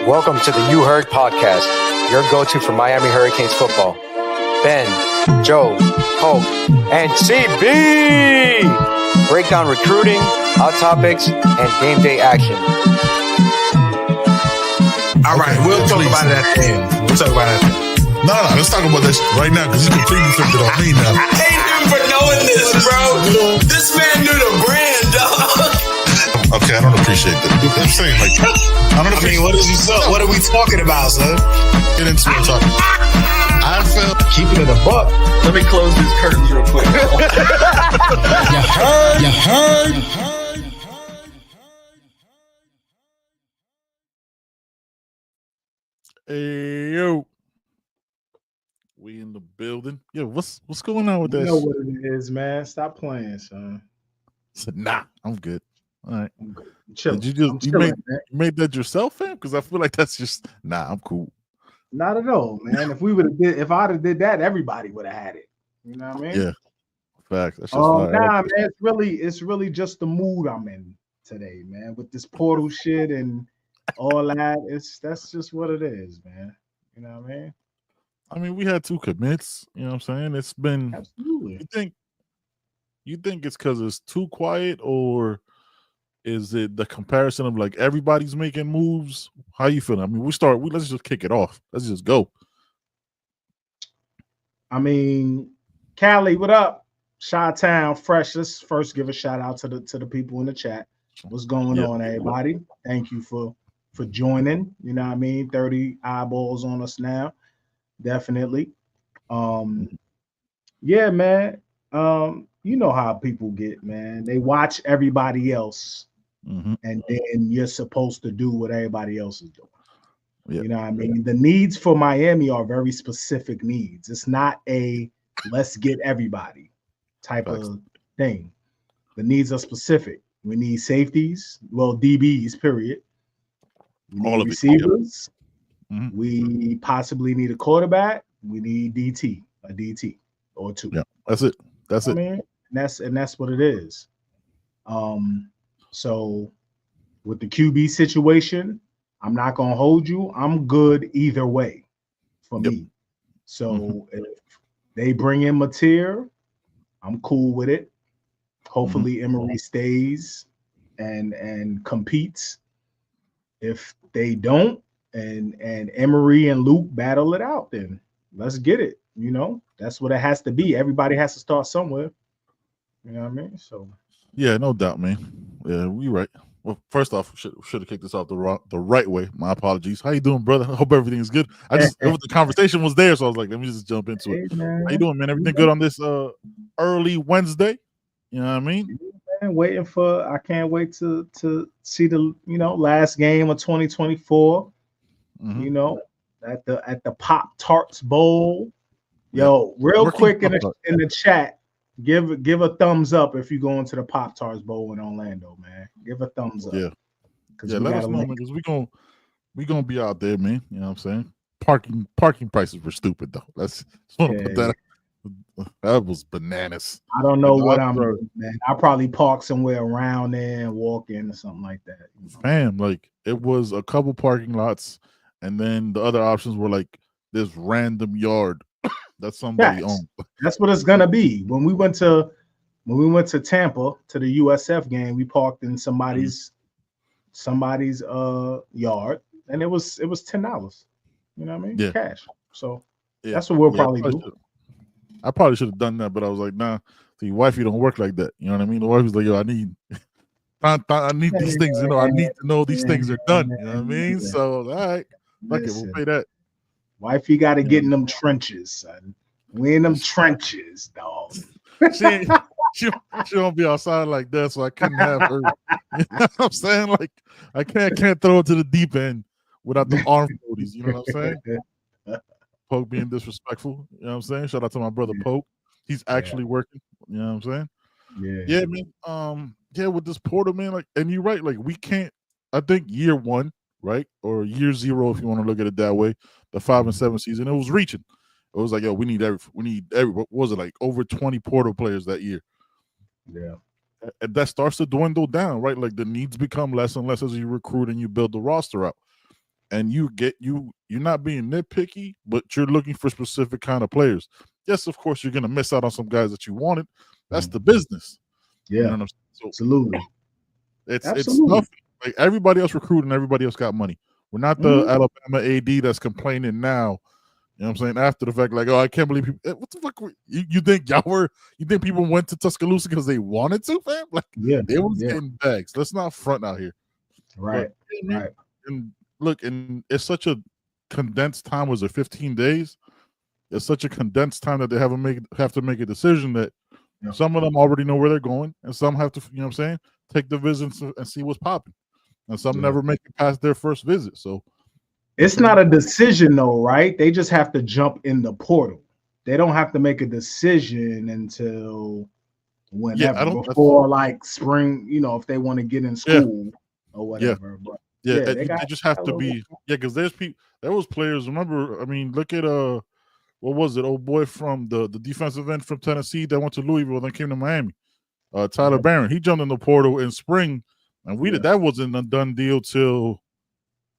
Welcome to the You Heard podcast, your go-to for Miami Hurricanes football. Ben, Joe, Pope, and CB break down recruiting, hot topics, and game day action. All right, we'll talk about it at the end. No, let's talk about this right now because you completely flipped it on me now. I hate him for knowing this, bro. This man knew the brand, dog. Okay, I don't appreciate that. I'm saying, like, what are we talking about, son? Get into it. I felt Keeping it a buck. Let me close these curtains real quick. You heard. Hey, yo. We in the building. Yo, what's going on with that? You know what it is, man. Stop playing, son. So, nah, I'm good. All right. Chill. Did you made that yourself, fam? Because I feel like that's just I'm cool. Not at all, man. If I'd have did that, everybody would have had it. You know what I mean? Yeah. Facts. That's just Nah, man. It's really just the mood I'm in today, man. With this portal shit and all that. That's just what it is, man. You know what I mean? I mean, we had 2 commits. You know what I'm saying? It's been absolutely. You think it's because it's too quiet, or is it the comparison of like everybody's making moves? How you feeling? I mean, let's just kick it off. Let's just go. I mean, Cali, what up? Chi-Town, fresh. Let's first give a shout out to the people in the chat. What's going on, everybody? Thank you for joining. You know what I mean? 30 eyeballs on us now. Definitely. Yeah, man. You know how people get, man. They watch everybody else, and then you're supposed to do what everybody else is doing. Yep. You know what I mean? The needs for Miami are very specific needs. It's not a let's get everybody type of thing. The needs are specific. We need safeties, well, DBs, period. We need receivers. Mm-hmm. We possibly need a quarterback. We need a DT or 2. Yeah, that's it. That's it. Man, and that's what it is. So with the QB situation, I'm not gonna hold you. I'm good either way for me. So if they bring in Mateer, I'm cool with it. Hopefully Emery stays and competes. If they don't, and Emery and Luke battle it out, then let's get it. You know, that's what it has to be. Everybody has to start somewhere. You know what I mean? So yeah, no doubt, man. Yeah, we right. Well, first off, should have kicked this off the right way. My apologies. How you doing, brother? I hope everything's good. The conversation was there, so I was like, let me just jump into it. Man. How you doing, man? Everything good on this early Wednesday? You know what I mean? Man, I can't wait to see the last game of 2024. You know, at the Poptarts Bowl. Yo, real quick in the chat, give a thumbs up if you go into the Poptarts Bowl in Orlando, man. Give a thumbs up. Yeah, let us know, man, because we gonna be out there, man. You know what I'm saying? Parking prices were stupid though. Just want to put that. That was bananas. I don't know what I'm doing, man. I'll probably park somewhere around there and walk in or something like that. Fam, like it was a couple parking lots, and then the other options were like this random yard that somebody owned. That's what it's gonna be. When we went to Tampa to the USF game, we parked in somebody's yard, and it was $10. You know what I mean? Yeah. Cash. So that's what we'll probably do. I probably should have done that, but I was like, nah. See, wifey don't work like that. You know what I mean? The wife was like, yo, I need these things. You know, I need to know these things are done. You know what I mean? So, all right, fuck it, we'll pay that. Wifey got to get in them trenches, son. We in them trenches, dog. She won't be outside like that, so I couldn't have her. You know what I'm saying? Like, I can't throw it to the deep end without the arm floaties. You know what I'm saying? Poke being disrespectful. You know what I'm saying? Shout out to my brother Poke. He's actually working. You know what I'm saying? Yeah, man. With this portal, man, like, and you're right, like we can't. I think year 1, right, or year 0, if you want to look at it that way, the 5-7 season, it was reaching. It was like, yo, we need every. What was it, like over 20 portal players that year? Yeah, and that starts to dwindle down, right? Like the needs become less and less as you recruit and you build the roster out. and you're not being nitpicky, but you're looking for specific kind of players. Yes, of course, you're gonna miss out on some guys that you wanted. That's the business. Yeah, you know what I'm saying? So absolutely. it's tough. Like everybody else recruiting, everybody else got money. We're not the Alabama AD that's complaining now. You know what I'm saying? After the fact, like, oh, I can't believe people. What the fuck? You think you think people went to Tuscaloosa because they wanted to, fam? Like, they was getting bags. Let's not front out here. Right. But, right. And look, and it's such a condensed time. Was it 15 days? It's such a condensed time that they have to make a decision that some of them already know where they're going, and some have to, you know what I'm saying, take the visits and see what's popping. And some never make it past their first visit. So it's not a decision though, right? They just have to jump in the portal. They don't have to make a decision until whenever, before like spring, you know, if they want to get in school or whatever. But they just have to be because there was players. Remember, I mean, look at what was it? Old boy from the defensive end from Tennessee that went to Louisville, then came to Miami. Tyler Barron. He jumped in the portal in spring, and that wasn't a done deal till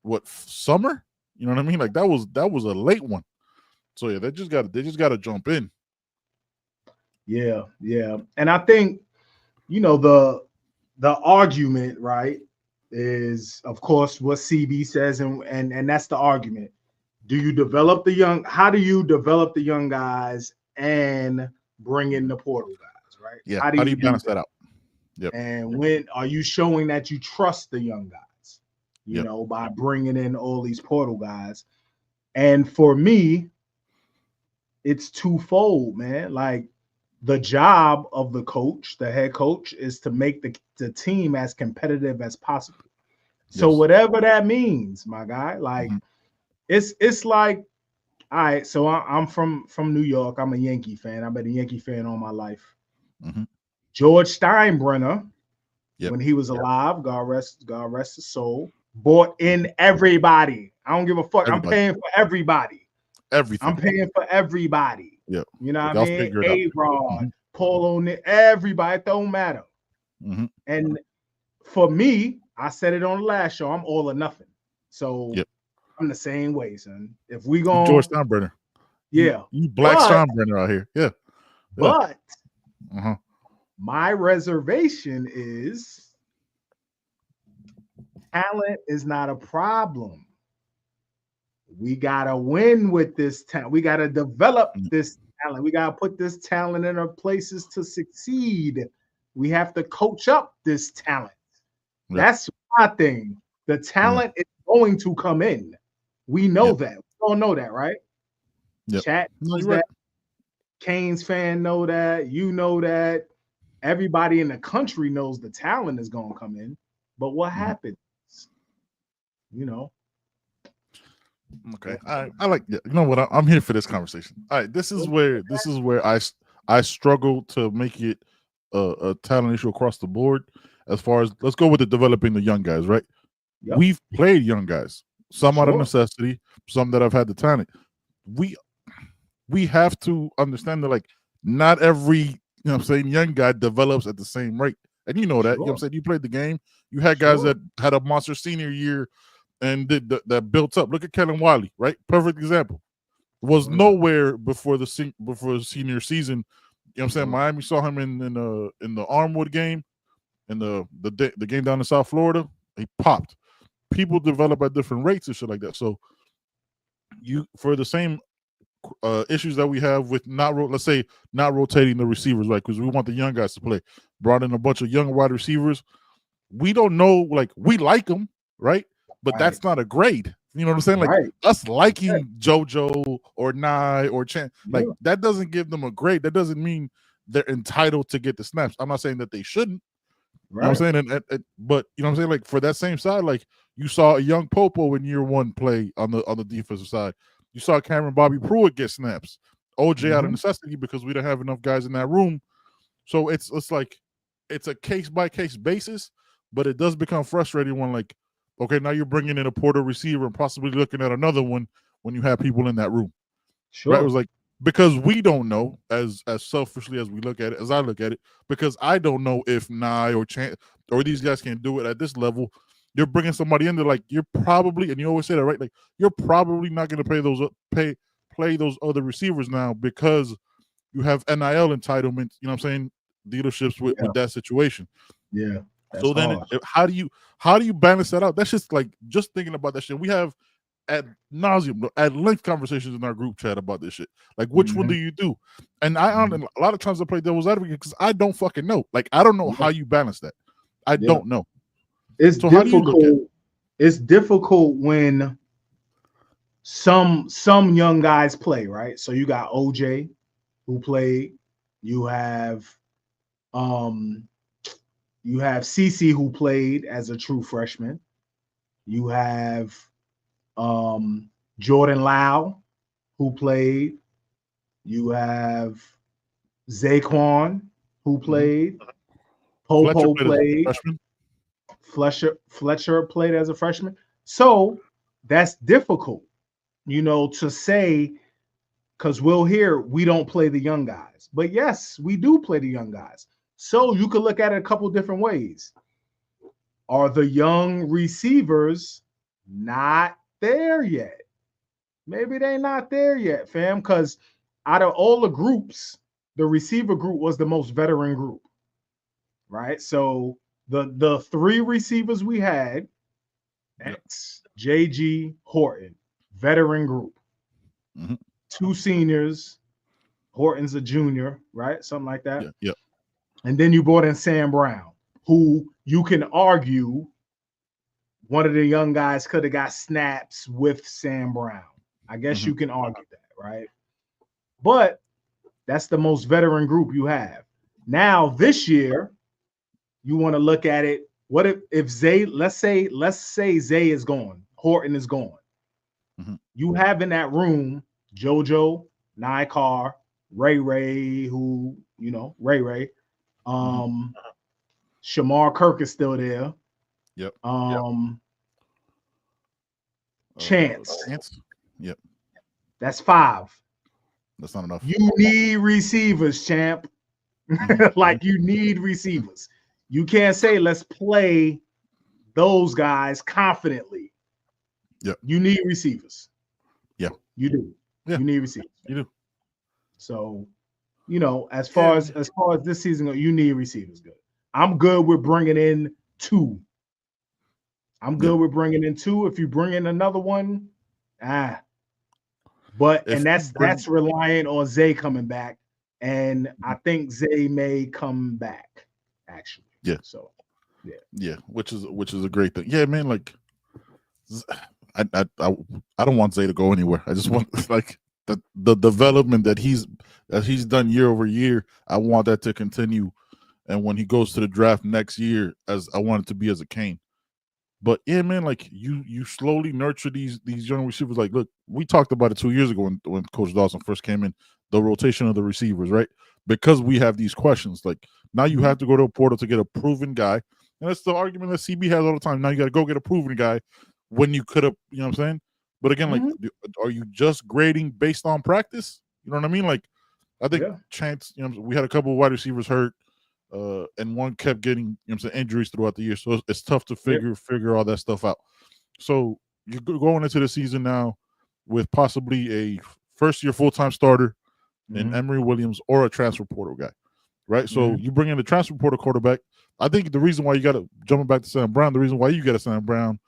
what, summer? You know what I mean? Like that was a late one. So they just got to jump in. Yeah. And I think, you know, the argument, right, is of course what CB says, and that's the argument. How do you develop the young guys and bring in the portal guys, right? Yeah. How do you balance that out? Yep. And when are you showing that you trust the young guys? You know, by bringing in all these portal guys. And for me, it's twofold, man. Like the job of the coach, the head coach, is to make the team as competitive as possible. So whatever that means, my guy, like it's like, all right, so I'm from New York. I'm a Yankee fan. I've been a Yankee fan all my life. George Steinbrenner, when he was alive, God rest his soul, bought in everybody. I don't give a fuck. I'm paying for everybody. Everything. I'm paying for everybody. Yeah. You know what I mean? A-Rod, Paul O'Neill, everybody. It don't matter. And for me, I said it on the last show, I'm all or nothing. So I'm the same way, son. If we go George Steinbrenner. You black Steinbrenner out here. Yeah. But my reservation is talent is not a problem. We gotta win with this talent. We gotta develop this talent. We gotta put this talent in our places to succeed. We have to coach up this talent. That's my thing. The talent is going to come in. We know that. We all know that, right? Chat knows that. Canes fan know that. You know that. Everybody in the country knows the talent is going to come in. But what happens? You know. Okay, I like. You know what? I'm here for this conversation. All right, this is where I struggle to make it a talent issue across the board. As far as, let's go with the developing the young guys, right? We've played young guys, some out of necessity, some that have had the talent. We have to understand that, like, not every, you know what I'm saying, young guy develops at the same rate. And you know that. You know what I'm saying? You played the game. You had guys that had a monster senior year and that built up. Look at Kellen Wiley, right? Perfect example. Was nowhere before the senior season. You know what I'm saying? Miami saw him in the Armwood game, in the game down in South Florida. He popped. People develop at different rates and shit like that. So for the same issues that we have with not rotating the receivers, right? Because we want the young guys to play. Brought in a bunch of young wide receivers. We don't know, like, we like them, right? But that's not a grade. You know what I'm saying? Like us liking JoJo or Nye or Chan, like that doesn't give them a grade. That doesn't mean they're entitled to get the snaps. I'm not saying that they shouldn't. You know what I'm saying? But you know what I'm saying? Like, for that same side, like, you saw a young Popo in year one play on the defensive side. You saw Cameron Bobby Pruitt get snaps. OJ out of necessity because we don't have enough guys in that room. So it's like it's a case by case basis, but it does become frustrating when, like, okay, now you're bringing in a Porter receiver and possibly looking at another one when you have people in that room. Sure. Right? It was like, because we don't know, as selfishly as we look at it, as I look at it, because I don't know if Nye or Chan or these guys can do it at this level. you're bringing somebody in there like you're probably, and you always say that, right? Like you're probably not going to play those other receivers now because you have NIL entitlements. You know what I'm saying? Dealerships with that situation. Yeah. So then, how do you balance that out? That's just like just thinking about that shit. We have at nauseum, at length conversations in our group chat about this shit. Like, which one do you do? And a lot of times I play devil's advocate because I don't fucking know. Like, I don't know how you balance that. I don't know. It's difficult. It's difficult when some young guys play, right? So you got OJ who played. You have CC who played as a true freshman. You have Jordan Lau who played. You have Zaquan who played. Popo played. Fletcher played as a freshman. So that's difficult, to say, because we'll hear we don't play the young guys. But yes, we do play the young guys. So you could look at it a couple different ways. Are the young receivers not there yet? Maybe they're not there yet, fam, because out of all the groups, the receiver group was the most veteran group, right? So the three receivers we had, X, JG, Horton, veteran group. Mm-hmm. 2 seniors, Horton's a junior, right? Something like that. Yeah. And then you brought in Sam Brown, who you can argue one of the young guys could have got snaps with Sam Brown. I guess you can argue that, right? But that's the most veteran group you have. Now, this year, you want to look at it. What if Zay, let's say Zay is gone, Horton is gone. You have in that room JoJo, Nikar, Ray, who, Ray. Shamar Kirk is still there. Yep. Chance. Yep. That's 5. That's not enough. You need receivers, champ. Like, you need receivers. You can't say let's play those guys confidently. Yeah. You need receivers. Yeah. You do. Yeah. You need receivers. You do. So, as far as this season goes, you need receivers. Good. I'm good with bringing in 2. If you bring in another one, But that's reliant on Zay coming back, and I think Zay may come back actually. Yeah. So, yeah, which is a great thing. Yeah, man. Like, I don't want Zay to go anywhere. I just want like the development that he's done year over year. I want that to continue, and when he goes to the draft next year, as I want it to be as a Kane. But yeah, man, like you slowly nurture these young receivers. Like, look, we talked about it 2 years ago when Coach Dawson first came in, the rotation of the receivers, right? Because we have these questions. Like, now you have to go to a portal to get a proven guy. And that's the argument that CB has all the time. Now you got to go get a proven guy when you could have, you know what I'm saying? But again, like, are you just grading based on practice? You know what I mean? Like, I think Chance, we had a couple of wide receivers hurt. And one kept getting injuries throughout the year, so it's tough to figure all that stuff out. So you're going into the season now with possibly a first-year full-time starter in Emory Williams or a transfer portal guy, right? So you bring in the transfer portal quarterback. I think the reason why you got to jumping back to Sam Brown, the reason why you got to Sam Brown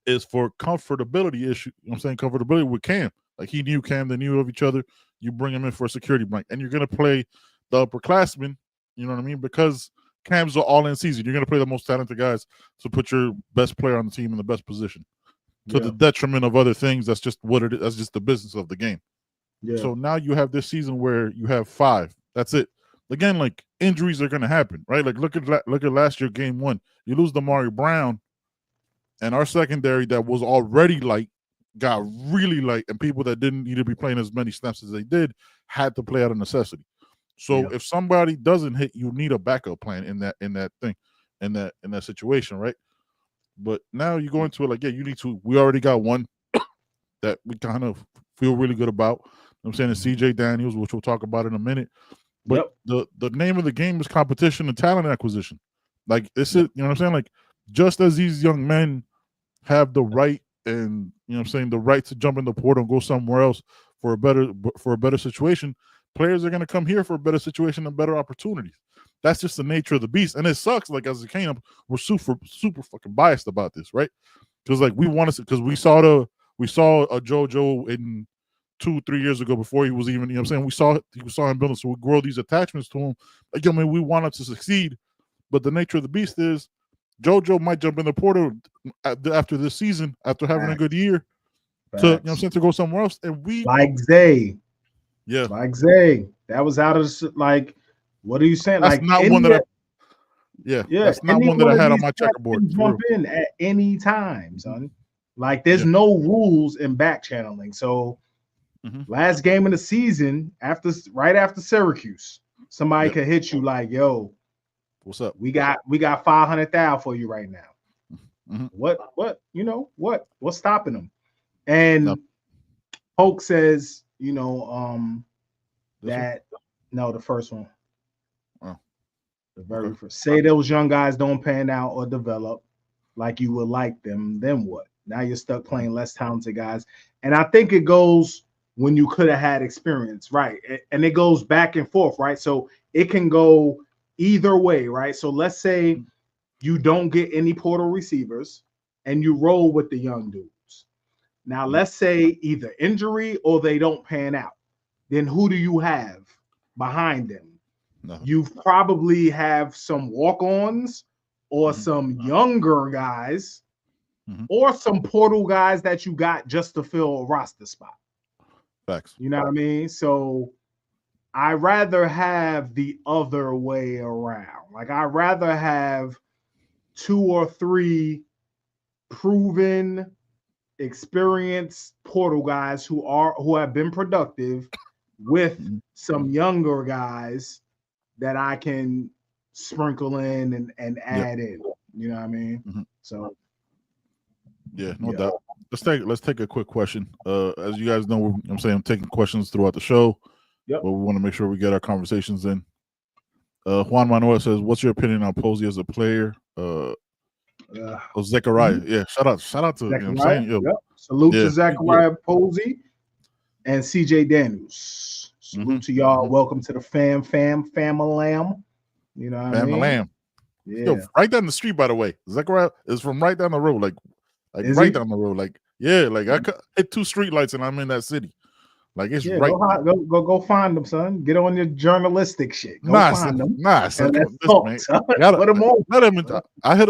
is for comfortability issue. You know what I'm saying? Comfortability with Cam. Like, he knew Cam, they knew of each other. You bring him in for a security blanket, and you're going to play the upperclassmen. You know what I mean? Because Cam's are all in season. You're going to play the most talented guys to put your best player on the team in the best position. To the detriment of other things, that's just what it is. That's just the business of the game. Yeah. So now you have this season where you have 5. That's it. Again, like, injuries are going to happen, right? Like, look at last year, game 1. You lose Damari Brown, and our secondary that was already light got really light, and people that didn't need to be playing as many snaps as they did had to play out of necessity. So if somebody doesn't hit, you need a backup plan in that situation, right? But now you go into it like, you need to. We already got one that we kind of feel really good about. You know what I'm saying, it's CJ Daniels, which we'll talk about in a minute. But the name of the game is competition and talent acquisition. Like, this is, you know what I'm saying? Like, just as these young men have the right and the right to jump in the portal and go somewhere else for a better situation, players are going to come here for a better situation and better opportunities. That's just the nature of the beast, and it sucks. Like as a Kane, we're super fucking biased about this, right? Because like we wanted to, because we saw a JoJo in 2-3 years ago before he was even, we saw him building, so we grow these attachments to him. Like we want him to succeed, but the nature of the beast is JoJo might jump in the portal after this season, after having a good year, to to go somewhere else, and we like Zay, like Zay, that was out of like. What are you saying? That's like not one that that's not one that I had on my checkerboard. Jump in at any time, son. Like there's no rules in back channeling. So last game of the season, right after Syracuse, somebody could hit you like, "Yo, what's up? We got 500,000 for you right now." What what's stopping them? And Polk says, that the first one. The very first. Say those young guys don't pan out or develop like you would like them, then what? Now you're stuck playing less talented guys. And I think it goes when you could have had experience, right? And it goes back and forth, right? So it can go either way, right? So let's say you don't get any portal receivers and you roll with the young dudes. Now let's say either injury or they don't pan out. Then who do you have behind them? You probably have some walk-ons or some younger guys or some portal guys that you got just to fill a roster spot. Facts. You know what I mean? So I rather have the other way around. Like I rather have 2 or 3 proven, experienced portal guys who have been productive with some younger guys that I can sprinkle in and add in. You know what I mean? So no doubt. Let's take a quick question. As you guys know, I'm taking questions throughout the show. But we want to make sure we get our conversations in. Juan Manuel says, "What's your opinion on Posey as a player?" Zechariah, shout out to Zechariah, you know what I'm saying. Salute to Zechariah Posey and CJ Daniels. Salute to y'all. Welcome to the fam-a-lam. You know what I mean? Fam-a-lam. Yeah. Right down the street, by the way. Zechariah is from right down the road. Like right down the road. I could hit 2 street lights and I'm in that city. Like it's right. Go find them, son. Get on your journalistic shit. Go find them. Son. I hit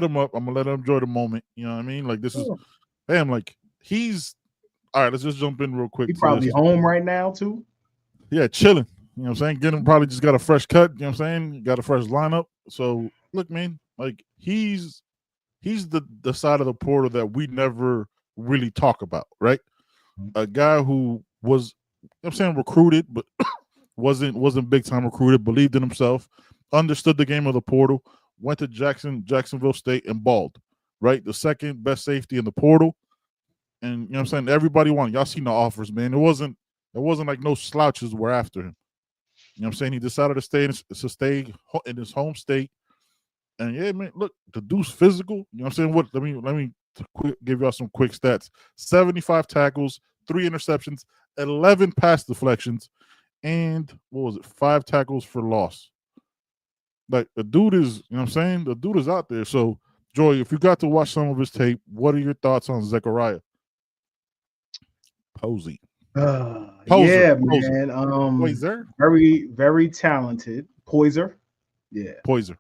him up. I'm gonna let him enjoy the moment. You know what I mean? Like this is fam. Like he's all right. Let's just jump in real quick. He's probably home right now too. Yeah, chilling. You know what I'm saying? Probably just got a fresh cut. You know what I'm saying? Got a fresh lineup. So look, man, like he's the side of the portal that we never really talk about, right? A guy who was, recruited, but wasn't big time recruited, believed in himself, understood the game of the portal, went to Jacksonville State and balled, right? The second best safety in the portal. And you know what I'm saying? Everybody wanted. Y'all seen the offers, man. It wasn't like no slouches were after him. You know what I'm saying? He decided to stay in his home state. And yeah, man, look, the dude's physical. You know what I'm saying? Let me give y'all some quick stats. 75 tackles, 3 interceptions, 11 pass deflections, and 5 tackles for loss. Like the dude is, you know what I'm saying? The dude is out there. So, Joy, if you got to watch some of his tape, what are your thoughts on Zechariah Posey? Yeah, man. Poyser? Very, very talented. Poyser. Yeah. Poyser.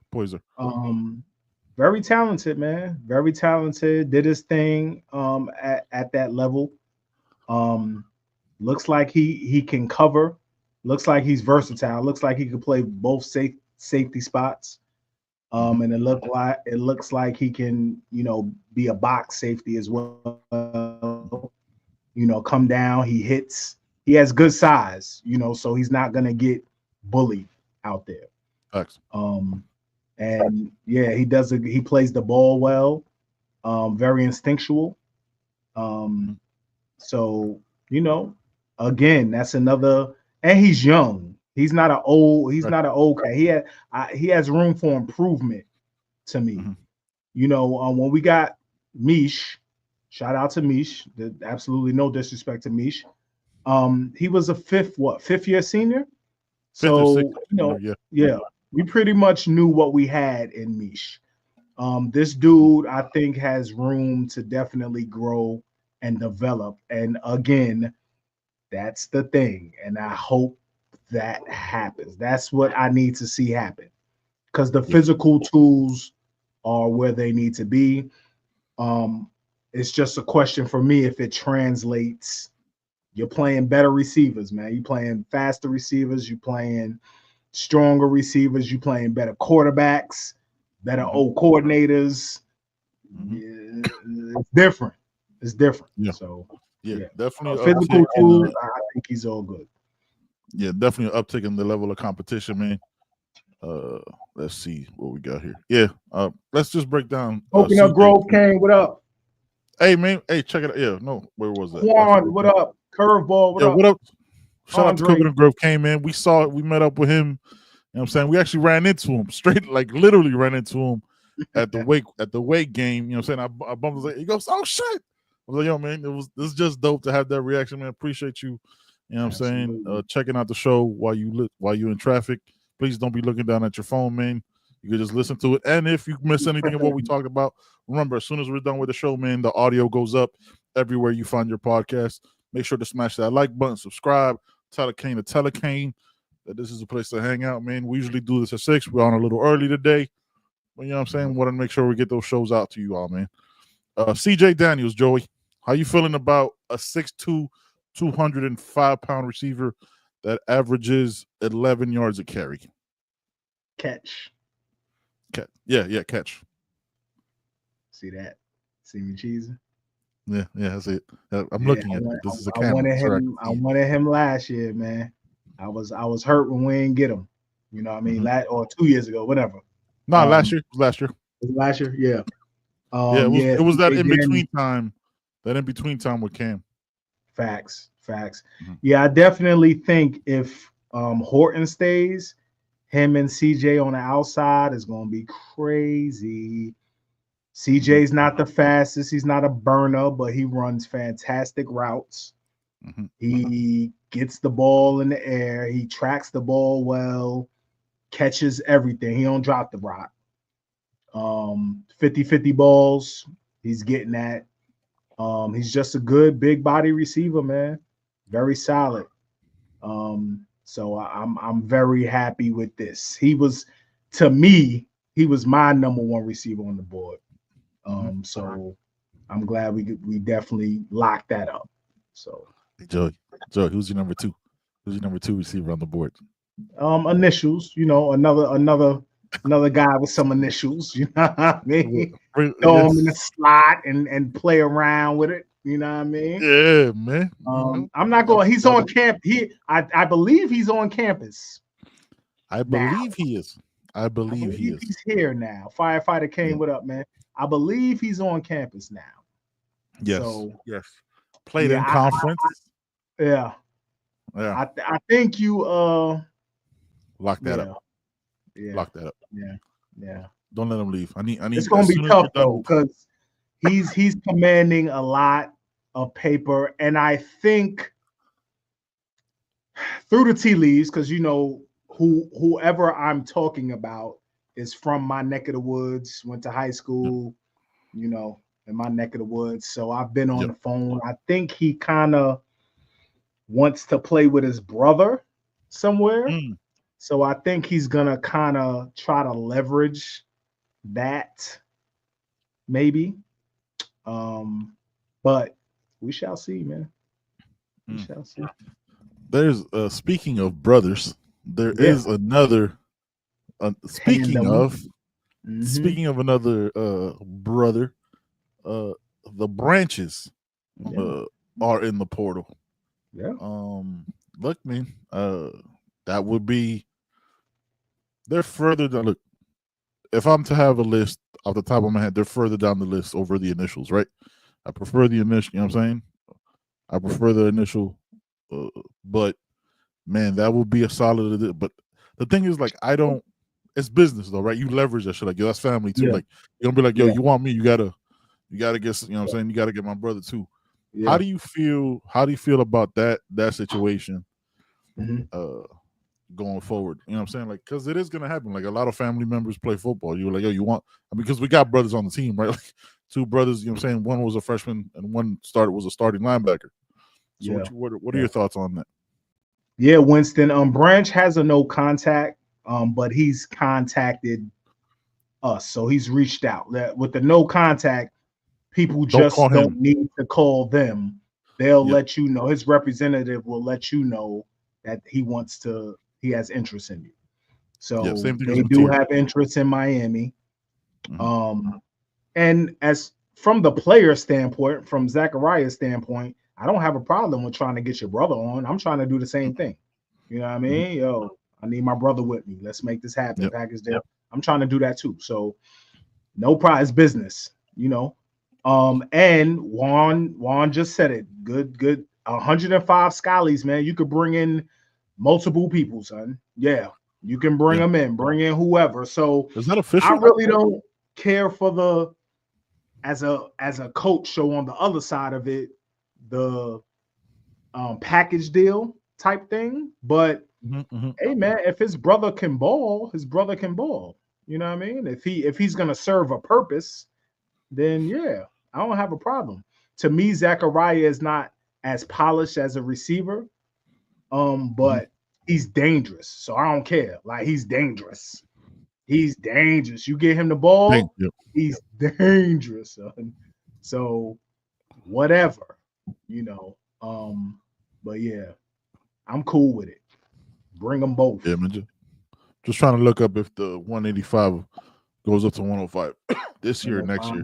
Very talented, man. Very talented. Did his thing at that level. Looks like he can cover. Looks like he's versatile. Looks like he could play both safety spots. And it looks like he can, be a box safety as well. Come down, he hits. He has good size, so he's not gonna get bullied out there. Thanks. And yeah, he plays the ball well, very instinctual. So, again, that's another, and he's young. He's not an old guy. He has room for improvement to me. when we got Mish, shout out to Mish. Absolutely no disrespect to Mish. He was a fifth year senior. So, yeah, we pretty much knew what we had in Mish. This dude, I think, has room to definitely grow and develop. And again, that's the thing. And I hope that happens. That's what I need to see happen. Because the physical tools are where they need to be. It's just a question for me if it translates. You're playing better receivers, man. You're playing faster receivers. You're playing stronger receivers. You're playing better quarterbacks, better old coordinators. Yeah, it's different. It's different. Yeah. So, definitely. Physical tools, I think he's all good. Yeah, definitely an uptick in the level of competition, man. Let's see what we got here. Yeah, let's just break down. Coconut Grove Kane, what up? Hey, man. Hey, check it out. Yeah, no, where was that? Quan, what up? Curveball, what up? What up? Shout out to Andre. Coconut Grove Kane, man. We met up with him. You know what I'm saying? We actually ran into him literally ran into him at the wake game. You know what I'm saying? I bumped his leg. He goes, "Oh shit." I was like, "Yo, man, this is just dope to have that reaction, man. Appreciate you." You know what I'm saying? Checking out the show while you're in traffic. Please don't be looking down at your phone, man. You can just listen to it. And if you miss anything of what we talked about, remember, as soon as we're done with the show, man, the audio goes up everywhere you find your podcast. Make sure to smash that like button, subscribe, tell a Kane that this is a place to hang out, man. We usually do this at 6. We're on a little early today. But you know what I'm saying? We want to make sure we get those shows out to you all, man. CJ Daniels, Joey, how you feeling about a 6'2", 205-pound receiver that averages 11 yards a carry? Catch. Yeah, catch. See that? See me cheesing? Yeah, that's it. I'm looking at it. This is a camera. I wanted him last year, man. I was hurt when we didn't get him. You know what I mean? Or 2 years ago, whatever. No, last year. It was last year. Last year, yeah. It was that in between time. That in between time with Cam. Facts. Yeah, I definitely think if Horton stays, him and CJ on the outside is going to be crazy. CJ's not the fastest. He's not a burner, but he runs fantastic routes. He gets the ball in the air. He tracks the ball well, catches everything. He don't drop the rock. 50-50 balls, he's getting that. He's just a good big body receiver, man. Very solid. So I'm very happy with this. To me, he was my number one receiver on the board. So I'm glad we definitely locked that up. So Joey, who's your number two? Who's your number two receiver on the board? Initials, another guy with some initials, you know what I mean? Throw him in the slot and play around with it, you know what I mean? Yeah, man. I'm not going. He's on camp. I believe he's on campus. I believe he is. I believe he is. He's here now. Firefighter Kane, what up, man? I believe he's on campus now. Yes. Yes. Played in conference. Yeah. I think you lock that up. Yeah. Lock that up. Yeah. Don't let him leave. I need. It's gonna be tough though, because he's commanding a lot of paper, and I think through the tea leaves, because whoever I'm talking about is from my neck of the woods, went to high school, in my neck of the woods. So I've been on the phone. I think he kind of wants to play with his brother somewhere. So I think he's going to kind of try to leverage that maybe. But we shall see, man. We shall see. There's speaking of brothers, there is another speaking of another brother, the Branches are in the portal. Yeah. Look, man, that would be they're further down. Look, if I'm to have a list off the top of my head, they're further down the list over the initials, right? I prefer the initial, you know what I'm saying? I prefer the initial, but man, that would be a solid. But the thing is, like, it's business though, right? You leverage that shit. Like, yo, that's family too. Yeah. Like, you're gonna be like, yo, Yeah. you want me? You gotta get. You know what I'm saying? You gotta get my brother too. Yeah. How do you feel about that situation? Going forward, you know what I'm saying? Like, because it is gonna happen. Like, a lot of family members play football. You were like, yo, you want? Because we got brothers on the team, right? Like, two brothers. You know what I'm saying? One was a freshman and one was a starting linebacker. So, what are your thoughts on that? Yeah, Winston. Branch has a no contact, but he's contacted us, so he's reached out. With the no contact, people just don't need to call them. They'll let you know. His representative will let you know that he has interest in you. So they do have interest in Miami. And as from the player standpoint, from Zechariah's standpoint, I don't have a problem with trying to get your brother on. I'm trying to do the same thing. You know what I mean? Yo, I need my brother with me. Let's make this happen. Package deal. I'm trying to do that too. So no prize business, you know. And Juan just said it. Good. 105 Scallies, man. You could bring in multiple people, son. Yeah, you can bring them in, bring in whoever. So is that official? I really don't care for the as a coach. So on the other side of it, the package deal type thing. But hey, man, if his brother can ball, his brother can ball. You know what I mean? If he's gonna serve a purpose, then yeah, I don't have a problem. To me, Zechariah is not as polished as a receiver, but he's dangerous. So I don't care. Like, he's dangerous. He's dangerous. You get him the ball, he's dangerous, son. So whatever, you know. But yeah, I'm cool with it. Bring them both. Yeah, man. Just trying to look up if the 185 goes up to 105 this year or next year.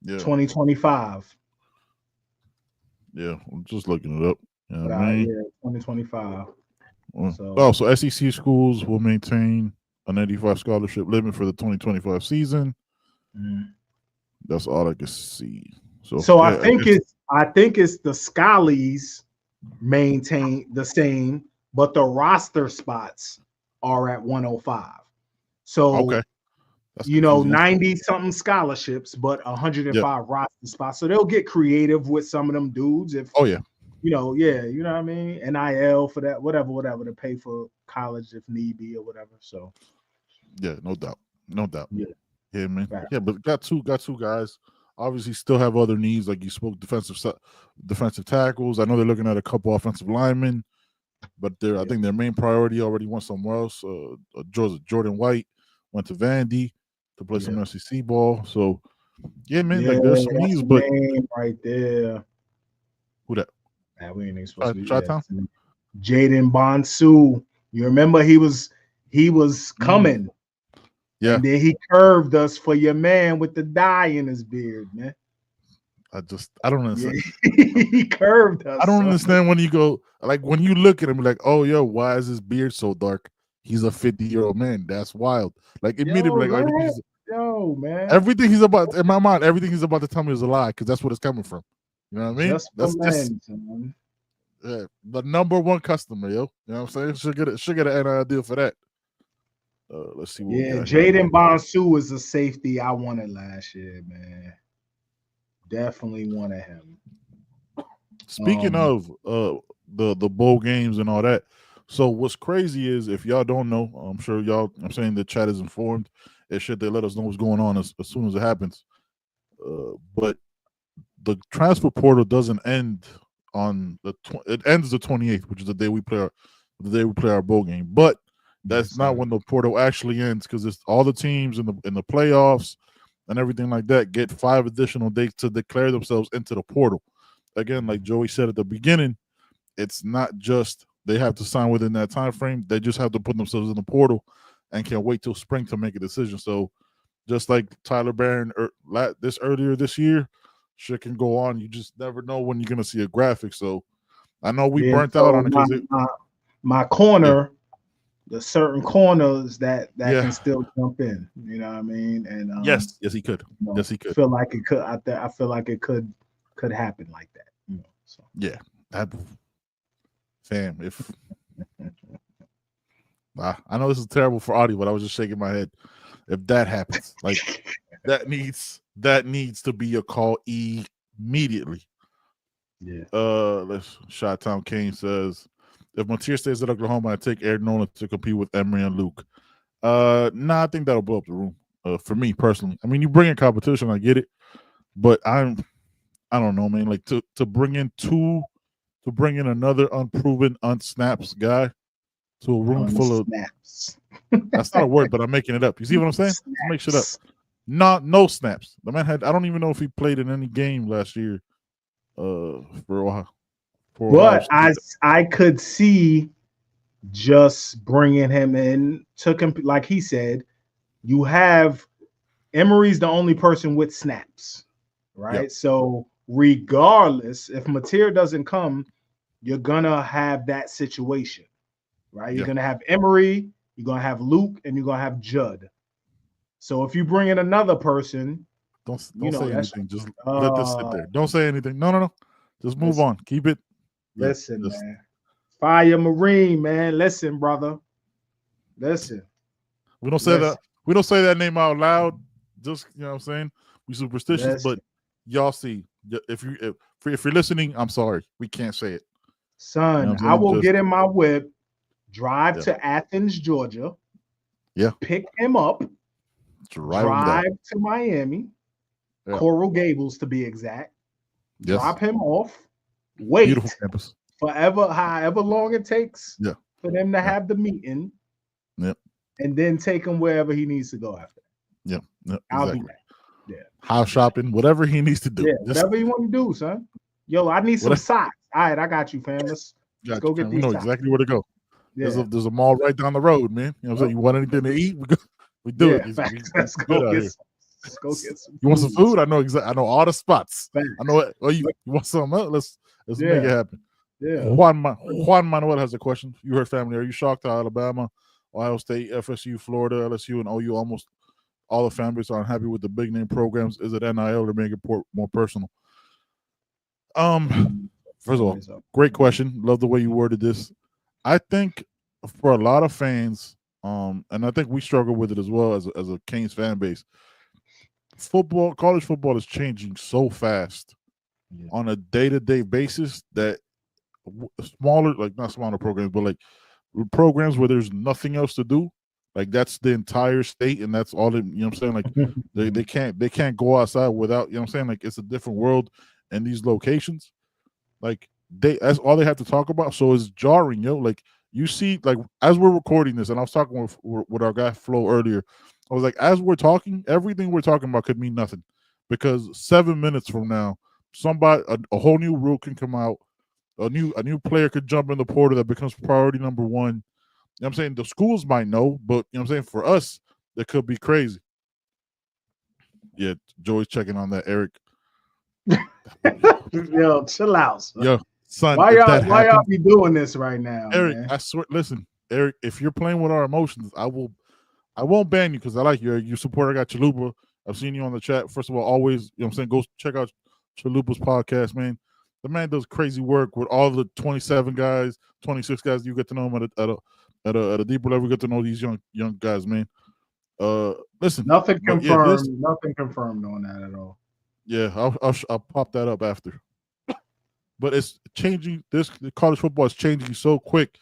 Yeah, 2025. Yeah, I'm just looking it up. You know what I mean? Yeah, 2025. So SEC schools will maintain an 85 scholarship limit for the 2025 season. That's all I can see. So yeah, I think it's the Scallies maintain the same, but the roster spots are at 105. So you know, 90 something scholarships, but 105 roster spots. So they'll get creative with some of them dudes. If you know, you know what I mean? NIL for that, whatever, to pay for college if need be or whatever. So yeah, no doubt. Yeah, man. Right. Yeah, but got two guys. Obviously, still have other needs, like you spoke, defensive tackles. I know they're looking at a couple offensive linemen, but I think their main priority already went somewhere else. Jordan White went to Vandy to play some SEC ball. So yeah, man, like there's some needs, but right there. Who that? We ain't even supposed to be. Chi-Town? Jaden Bonsu. You remember he was coming. Yeah. And then he curved us for your man with the dye in his beard, man. I don't understand. He curved us. I don't understand when you go, like, when you look at him, like, oh, yo, why is his beard so dark? He's a 50-year-old man. That's wild. Like, immediately, man. Everything he's about, in my mind, everything he's about to tell me is a lie, because that's what it's coming from. You know what I mean? That's the number one customer, yo. You know what I'm saying? Should get an NIL deal for that. Let's see. Jaden Bonsu is a safety I wanted last year, man. Definitely wanted him. Speaking of the bowl games and all that, so what's crazy is, if y'all don't know, I'm sure y'all, I'm saying the chat is informed. They let us know what's going on as soon as it happens. But the transfer portal doesn't end on it ends the 28th, which is the day we play our bowl game. But that's not when the portal actually ends, because it's all the teams in the playoffs and everything like that get 5 additional days to declare themselves into the portal. Again, like Joey said at the beginning, it's not just they have to sign within that time frame. They just have to put themselves in the portal and can't wait till spring to make a decision. So just like Tyler Barron earlier this year, shit can go on. You just never know when you're going to see a graphic. So I know we burnt out on it. My corner, the certain corners that can still jump in. You know what I mean? And yes, he could. Yes, he could. I feel like it could. I feel like it could happen like that. You know, so. Yeah, if I know this is terrible for audio, but I was just shaking my head. If that happens, like that needs to be a call immediately. Yeah. Let's Shot Town Kane says, if Mateer stays at Oklahoma, I take Aaron Nolan to compete with Emery and Luke. I think that'll blow up the room. For me personally, I mean, you bring in competition, I get it, but I don't know, man. Like to bring in another unproven, unsnaps guy to a room full of snaps. That's not a word, but I'm making it up. You see what I'm saying? To make shit up. No snaps. The man had. I don't even know if he played in any game last year. For a while. But I could see just bringing him in, took him, like he said, you have Emery's the only person with snaps, right? Yep. So regardless, if Mateer doesn't come, you're gonna have that situation, right? You're gonna have Emery, you're gonna have Luke, and you're gonna have Judd. So if you bring in another person, don't say anything. Just let this sit there. uh, Don't say anything. No. Just move on. Keep it. Listen, man. Fire Marine, man. Listen, brother. Listen. We don't say that. We don't say that name out loud. Just, you know what I'm saying? We superstitious, but y'all see. If you're listening, I'm sorry. We can't say it. Son, You know I will get in my whip, drive to Athens, Georgia. Yeah. Pick him up. Drive to Miami. Yeah. Coral Gables to be exact. Yes. Drop him off. Wait. Beautiful campus. Forever, however long it takes for them to have the meeting. Yep. And then take him wherever he needs to go after. Yep. I'll do that. Yeah. House shopping, whatever he needs to do. Yeah, whatever you want to do, son. Yo, I need some socks. All right, I got you, fam. Let's go get these. We know exactly where to go. Yeah. There's a mall right down the road, man. You know what I'm saying? You want anything to eat? We do it. Let's go get some. You want some food? I know exactly. I know all the spots. Facts. I know. You want something else? Let's make it happen. Yeah. Juan Manuel has a question. You heard family. Are you shocked how Alabama, Ohio State, FSU, Florida, LSU, and OU almost all the fan base are unhappy with the big name programs? Is it NIL to make it more personal? First of all, great question. Love the way you worded this. I think for a lot of fans, and I think we struggle with it as well as a Canes fan base. College football is changing so fast on a day-to-day basis that not smaller programs, but like programs where there's nothing else to do, like that's the entire state and that's all. You know what I'm saying? Like they can't go outside without, you know what I'm saying? Like it's a different world in these locations. Like that's all they have to talk about. So it's jarring, yo. Like you see, like as we're recording this, and I was talking with our guy Flo earlier. I was like, as we're talking, everything we're talking about could mean nothing, because 7 minutes from now, a whole new rule can come out. A new player could jump in the portal that becomes priority number one. You know what I'm saying? The schools might know, but you know what I'm saying? For us, that could be crazy. Yeah, Joey's checking on that, Eric. Yo, chill out, son. Yo, son. Why y'all be doing this right now, Eric? Man? I swear, listen, Eric, if you're playing with our emotions, I won't ban you because I like you. You support. I got Chalupa. I've seen you on the chat. First of all, always, you know what I'm saying? Go check out Chalupa's podcast, man. The man does crazy work with all the 27 guys, 26 guys. You get to know him at a deeper level. You get to know these young guys, man. Listen, nothing confirmed. Nothing confirmed on that at all. Yeah, I'll pop that up after. But it's changing. The college football is changing so quick,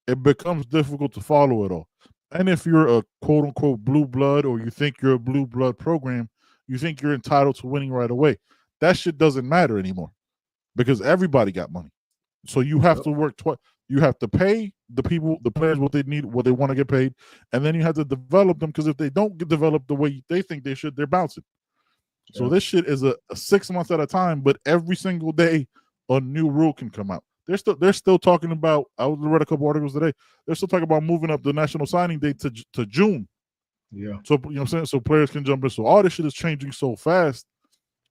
it becomes difficult to follow it all. And if you're a quote unquote blue blood, or you think you're a blue blood program, you think you're entitled to winning right away. That shit doesn't matter anymore, because everybody got money. So you have to work twice. You have to pay the players what they need, what they want to get paid, and then you have to develop them, because if they don't get developed the way they think they should, they're bouncing. Yeah. So this shit is a 6 months at a time, but every single day a new rule can come out. They're still talking about, I read a couple articles today, they're still talking about moving up the national signing date to June. Yeah. So, you know what I'm saying? So players can jump in. So all this shit is changing so fast.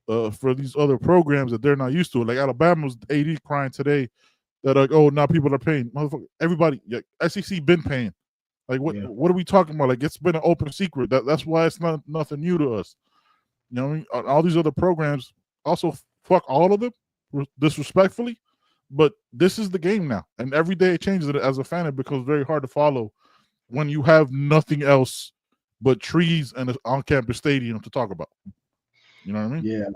For these other programs that they're not used to. Like Alabama's AD crying today that like, oh, now people are paying. Motherfucker, everybody, SEC been paying. Like what are we talking about? Like it's been an open secret. That's why it's not nothing new to us. You know what I mean? All these other programs also fuck all of them disrespectfully, but this is the game now. And every day it changes. As a fan, it becomes very hard to follow when you have nothing else but trees and an on-campus stadium to talk about. You know what I mean? Yeah.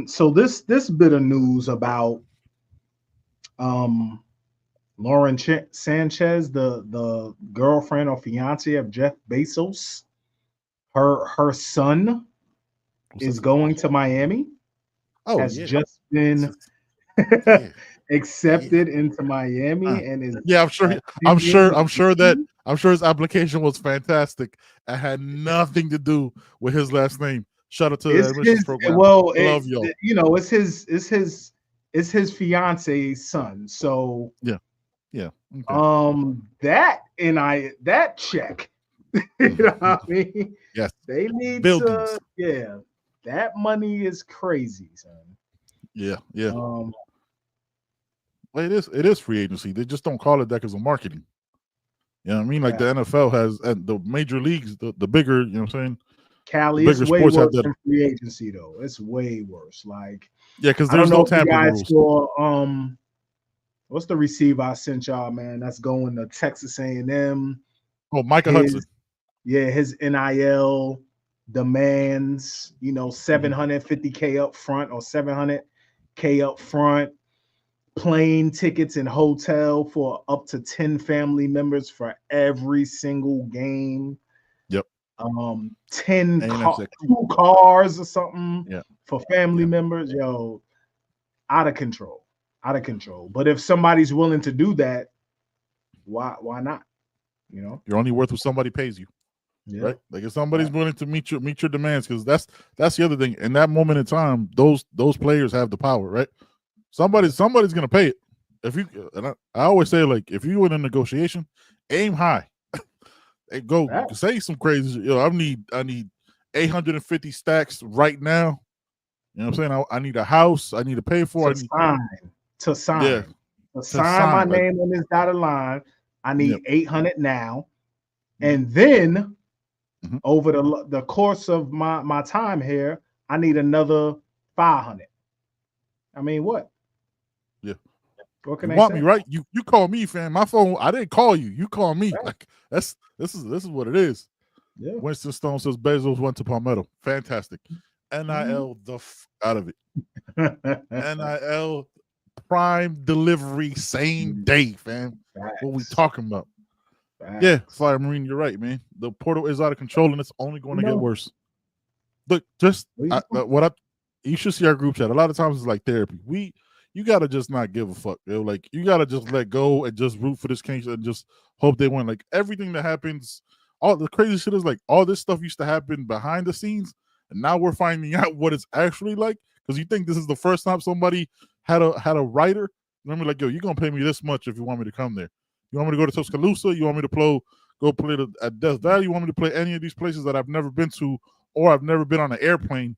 So this bit of news about Lauren Sanchez, the girlfriend or fiance of Jeff Bezos, her son is going to Miami. Oh, has yeah. just been Yeah. accepted into Miami and is I'm sure his application was fantastic and had nothing to do with his last name. Shout out to the admissions program. Well, love y'all. You know, it's his fiance's son. So yeah. Okay. that check, you know what I mean? Yes. They need buildings. That money is crazy, son. Yeah. Well, it is free agency. They just don't call it that because of marketing. You know what I mean? Like the NFL has, and the major leagues, the bigger, you know what I'm saying? Cali, it's way worse than free agency, though. It's way worse. Like, because there's no tampering rules. Saw, what's the receiver I sent y'all, man? That's going to Texas A&M. Oh, Micah Hudson. Yeah, his NIL demands, $750K up front or $700K up front. Plane tickets and hotel for up to 10 family members for every single game. Yep. 2 cars or something for family members. Yo, out of control. But if somebody's willing to do that, why not? You're only worth what somebody pays you. Yeah. Right? Like if somebody's willing to meet your demands, because that's the other thing. In that moment in time, those players have the power, right? Somebody's gonna pay it. If you, and I always say, like, if you in a negotiation, aim high. Go say some crazy. I need 850 stacks right now. You know what I'm saying? I need a house. I need to pay for. To sign my name on this dotted line. I need 800 now, and then over the course of my time here, I need another 500. I mean, what? Yeah. What can you I want say? me, right? You call me, fam. My phone, I didn't call you. You call me. Right. Like this is what it is. Yeah. Winston Stone says Bezos went to Palmetto. Fantastic. NIL the out of it. NIL prime delivery same day, fam. What we talking about? Yeah, Flyer Marine, you're right, man. The portal is out of control and it's only going to get worse. Look, you should see our group chat. A lot of times it's like therapy. You gotta just not give a fuck. Like you gotta just let go and just root for this case and just hope they win. Like everything that happens, all the crazy shit is like all this stuff used to happen behind the scenes, and now we're finding out what it's actually like. Because you think this is the first time somebody had a writer. Remember, like, yo, you're gonna pay me this much if you want me to come there. You want me to go to Tuscaloosa? You want me to go play at Death Valley? You want me to play any of these places that I've never been to or I've never been on an airplane?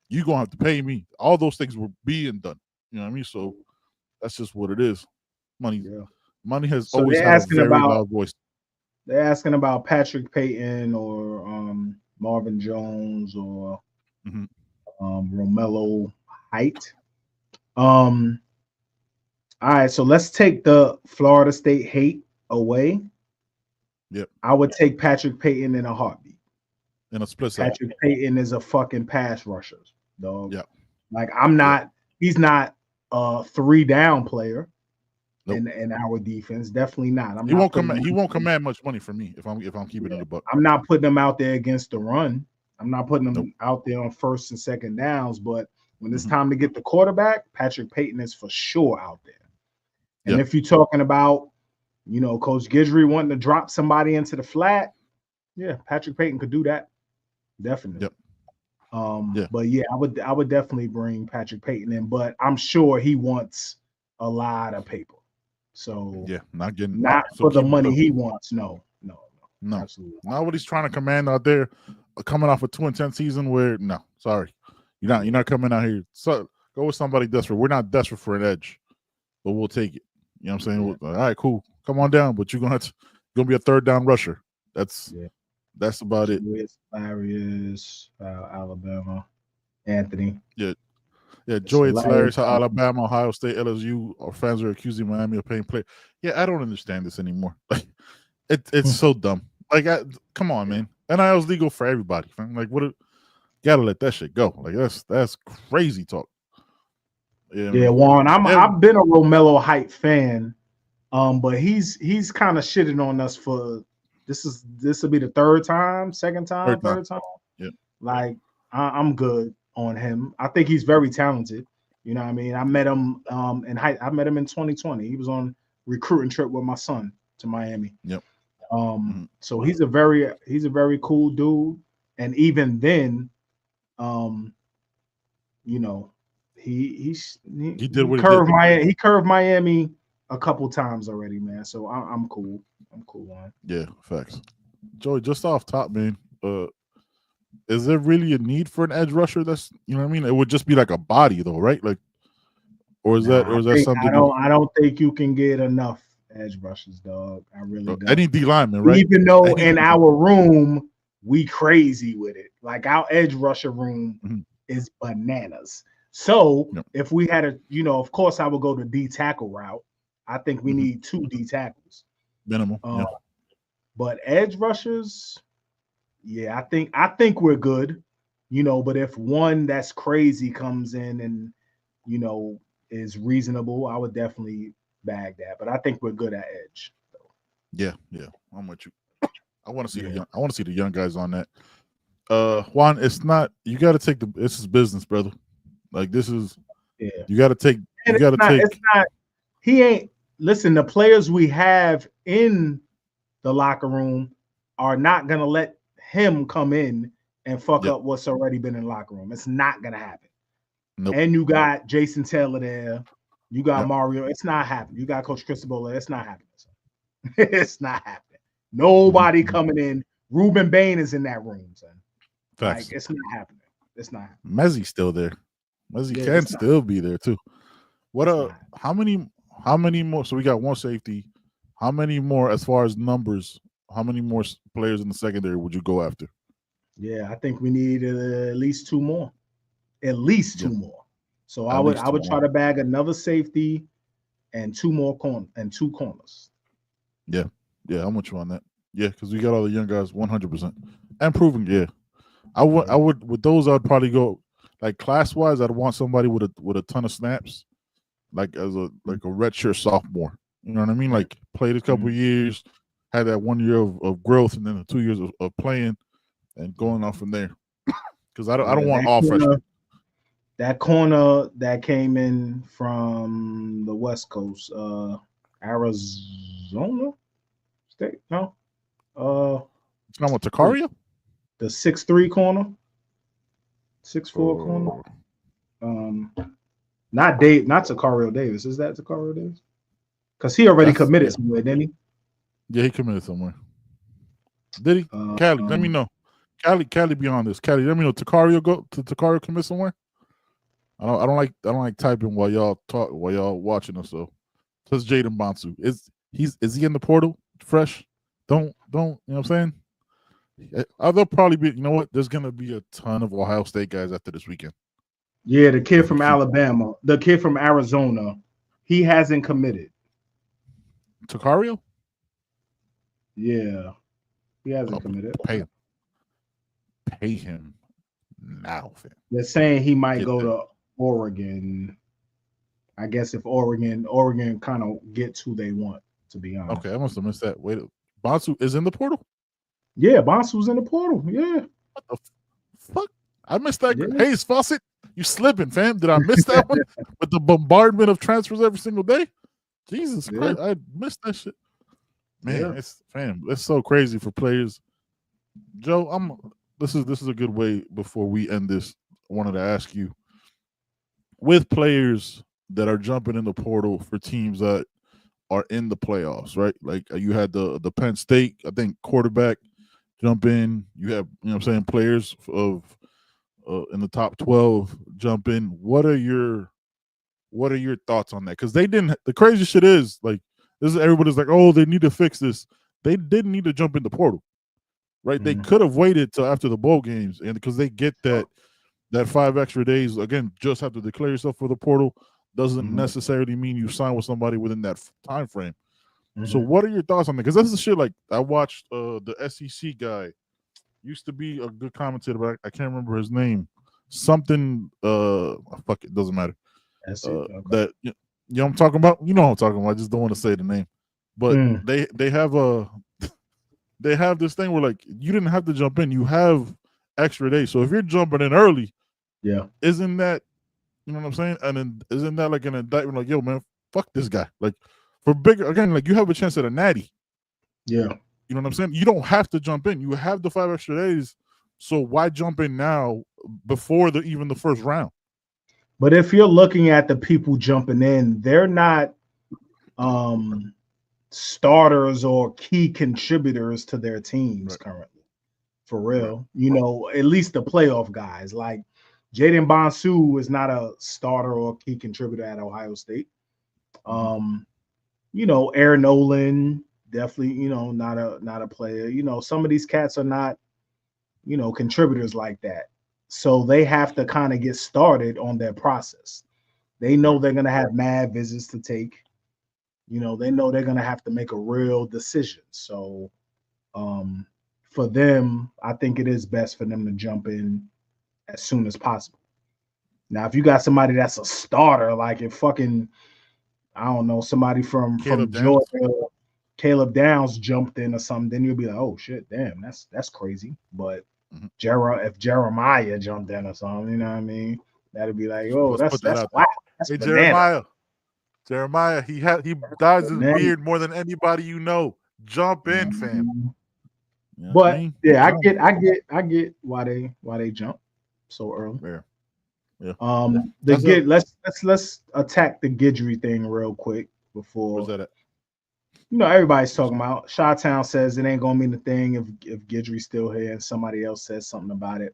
You're gonna have to pay me. All those things were being done. You know what I mean? So that's just what it is. Money has always had a very loud voice. They're asking about Patrick Payton or Marvin Jones or Romello Height. All right, so let's take the Florida State hate away. Yep. I would take Patrick Payton in a heartbeat. In a split second. Patrick Payton is a fucking pass rusher, dog. Yeah. Like he's not a 3-down player in our defense. Definitely not. He won't command much money from me if I'm keeping it in the book. I'm not putting him out there against the run. I'm not putting him out there on first and second downs, but when it's time to get the quarterback, Patrick Payton is for sure out there. And if you're talking about, Coach Guidry wanting to drop somebody into the flat, Patrick Payton could do that. Definitely. Yep. But I would definitely bring Patrick Payton in, but I'm sure he wants a lot of paper. So not for the money he wants. No. Absolutely. Not what he's trying to command out there, coming off a 2-10 season where sorry. You're not coming out here. So go with somebody desperate. We're not desperate for an edge, but we'll take it. You know what I'm saying? All right, cool. Come on down, but you're gonna be a 3rd down rusher. That's about it. Hilarious, Alabama, Anthony. Yeah. Joy, it's hilarious how Alabama, Ohio State, LSU, or fans are accusing Miami of paying play. Yeah, I don't understand this anymore. Like, it's so dumb. Like, come on, man. NIL is legal for everybody. Man. Like, gotta let that shit go. Like, that's crazy talk. Yeah, Juan. I've been a Romello hype fan, but he's kind of shitting on us for this will be the third time. Yeah, like I'm good on him. I think he's very talented. You know what I mean? I met him in 2020. He was on recruiting trip with my son to Miami. Yep. So he's a very cool dude. And even then, you know, he did what he curved Miami a couple times already, man. So I'm cool. I'm cool on. Yeah, facts. Joey, just off top, man. Is there really a need for an edge rusher? That's, you know what I mean? It would just be like a body though, right? Like, or is that something? I don't think you can get enough edge rushers, dog. I really don't. Any D lineman, right? Even though in our room we crazy with it. Like our edge rusher room is bananas. So if we had of course I would go the D tackle route. I think we need 2 D tackles. Minimal. But edge rushers, yeah, I think we're good. But if one that's crazy comes in and is reasonable, I would definitely bag that. But I think we're good at edge. Yeah, I'm with you. I want to see the young guys on that. Juan, it's not, you got to take this is business, brother. Like, this is, you got to take. It's not. He ain't. Listen, the players we have in the locker room are not gonna let him come in and fuck up what's already been in the locker room. It's not gonna happen. Nope. And you got Jason Taylor there. You got Mario. It's not happening. You got Coach Cristobal there. It's not happening. It's not happening. Nobody coming in. Ruben Bain is in that room, son. Facts. Like, it's not happening. It's not happening. Mezzi's still there. Mezzi can still be there too. How many more? So we got 1 safety. How many more, as far as numbers, how many more players in the secondary would you go after? Yeah, I think we need at least 2 more. At least 2 more. So I would try to bag another safety and 2 more and 2 corners. Yeah, I'm with you on that. Yeah, because we got all the young guys 100% and proven. Yeah, I would with those. I'd probably go like class wise. I'd want somebody with a ton of snaps, like as a redshirt sophomore. You know what I mean? Like played a couple years, had that 1 year of growth, and then the 2 years of playing and going off from there. Because I don't want all freshmen. That corner that came in from the West Coast, Arizona State, no, it's not what Zechariah? The 6'3" corner, 6'4" corner. Not Zechariah Davis. Is that Zechariah Davis? Because he already committed somewhere, didn't he? Yeah, he committed somewhere. Did he? Cali, let me know. Cali be on this. Cali, let me know. Zechariah commit somewhere? I don't like typing while y'all watching us. So says Jaden Bonsu. Is he in the portal fresh? Don't you know what I'm saying? There'll probably be, you know what? There's gonna be a ton of Ohio State guys after this weekend. Yeah, the kid from Alabama, the kid from Arizona, he hasn't committed. Zechariah? Yeah, he hasn't committed. Pay him now, fam. They're saying he might go to Oregon. I guess if Oregon kind of gets who they want, to be honest. Okay, I must have missed that. Wait, Bonsu is in the portal? Yeah, Bonsu's in the portal. Yeah. What the fuck? I missed that. Yeah. Hayes Fawcett, you slipping, fam. Did I miss that one? With the bombardment of transfers every single day? Jesus Christ, I missed that shit. Man, it's so crazy for players. Joe, this is a good way before we end this. I wanted to ask you, with players that are jumping in the portal for teams that are in the playoffs, right? Like you had the Penn State, I think, quarterback jump in. You have, you know what I'm saying, players of in the top 12 jump in. What are your thoughts on that? Because they didn't. The crazy shit is like this is everybody's like, oh, they need to fix this. They didn't need to jump in the portal, right? They could have waited till after the bowl games, and because they get that 5 extra days. Again, just have to declare yourself for the portal doesn't necessarily mean you sign with somebody within that time frame. So what are your thoughts on that? Because that's the shit. Like I watched the SEC guy used to be a good commentator, but I can't remember his name. Something fuck it, doesn't matter. That you know what I'm talking about. You know what I'm talking about. I just don't want to say the name. But they have they have this thing where like you didn't have to jump in. You have extra days. So if you're jumping in early, isn't that, you know what I'm saying? And then isn't that like an indictment? Like, yo, man, fuck this guy. Like for bigger again, like you have a chance at a natty. Yeah. You know what I'm saying? You don't have to jump in. You have the 5 extra days. So why jump in now before even the first round? But if you're looking at the people jumping in, they're not starters or key contributors to their teams currently. For real. You know, at least the playoff guys. Like Jaden Bonsu is not a starter or key contributor at Ohio State. You know, Aaron Nolan, definitely, you know, not a player. You know, some of these cats are not, you know, contributors like that. So they have to kind of get started on their process. They know they're going to have mad visits to take. You know, they know they're going to have to make a real decision. So for them, I think it is best for them to jump in as soon as possible. Now, if you got somebody that's a starter, like if fucking, I don't know, somebody from Georgia, Caleb Downs jumped in or something, then you'll be like, oh shit, damn, that's crazy. But if Jeremiah jumped in or something, you know what I mean? That'd be like, oh, that's wow. That's hey, banana. Jeremiah, he dyes his beard more than anybody you know. Jump in, fam. You know but yeah, I get why they jump so early. Let's attack the Guidry thing real quick before. Where's that at? You know, everybody's talking about. Chi-Town says it ain't gonna mean a thing if Guidry's still here and somebody else says something about it.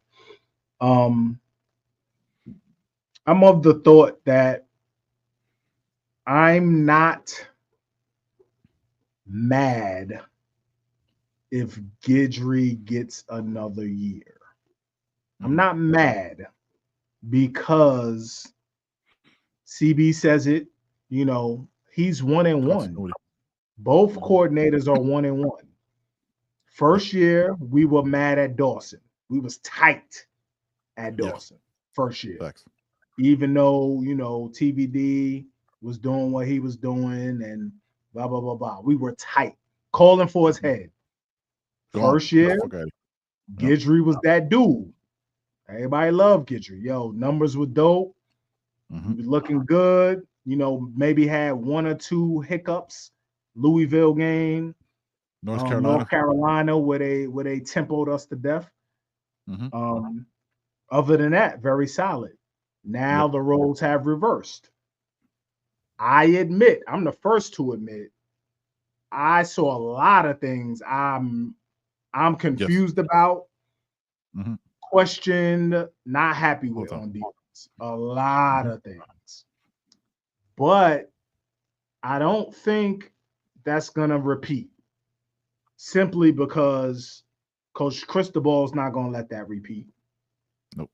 I'm of the thought that I'm not mad if Guidry gets another year. I'm not mad because CB says it, you know, he's 1-1. Both coordinators are 1-1. First year, we were mad at Dawson. We was tight at Dawson first year. Thanks. Even though, you know, TBD was doing what he was doing and blah, blah, blah, blah. We were tight, calling for his head. First year, Guidry was that dude. Everybody loved Guidry. Yo, numbers were dope. He was looking good. You know, maybe had 1 or 2 hiccups. Louisville game, North Carolina, where they tempoed us to death. Other than that, very solid. Now the roles have reversed. I admit, I'm the first to admit, I saw a lot of things I'm confused about, questioned, not happy with on defense. A lot of things. But I don't think that's going to repeat simply because Coach Cristobal is not going to let that repeat. Nope.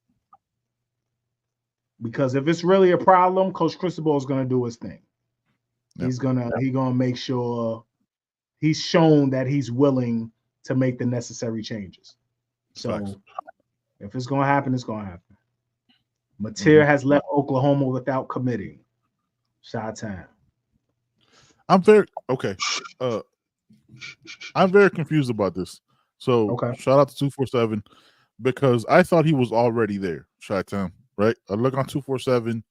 Because if it's really a problem, Coach Cristobal is going to do his thing. Yep. He's going to make sure he's shown that he's willing to make the necessary changes. So if it's going to happen, it's going to happen. Mateer has left Oklahoma without committing. Chi-Town. I'm very I'm very confused about this. So shout out to 247 because I thought he was already there. Chi-Town, right? I look on 247.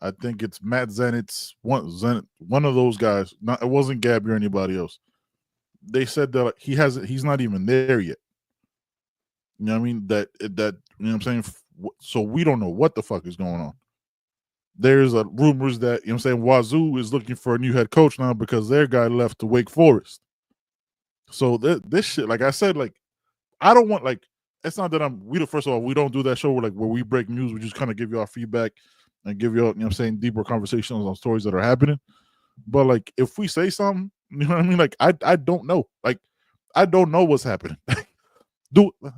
I think it's Matt Zenitz, one of those guys. It wasn't Gabby or anybody else. They said that he's not even there yet. You know what I mean? That you know what I'm saying? So we don't know what the fuck is going on. There's rumors that, you know what I'm saying, Wazoo is looking for a new head coach now because their guy left to Wake Forest. So this shit, like I said, like I don't want, like, it's not that first of all, we don't do that show where we break news. We just kind of give you our feedback and give you, you know what I'm saying, deeper conversations on stories that are happening. But like if we say something, you know what I mean? Like I don't know. Like I don't know what's happening.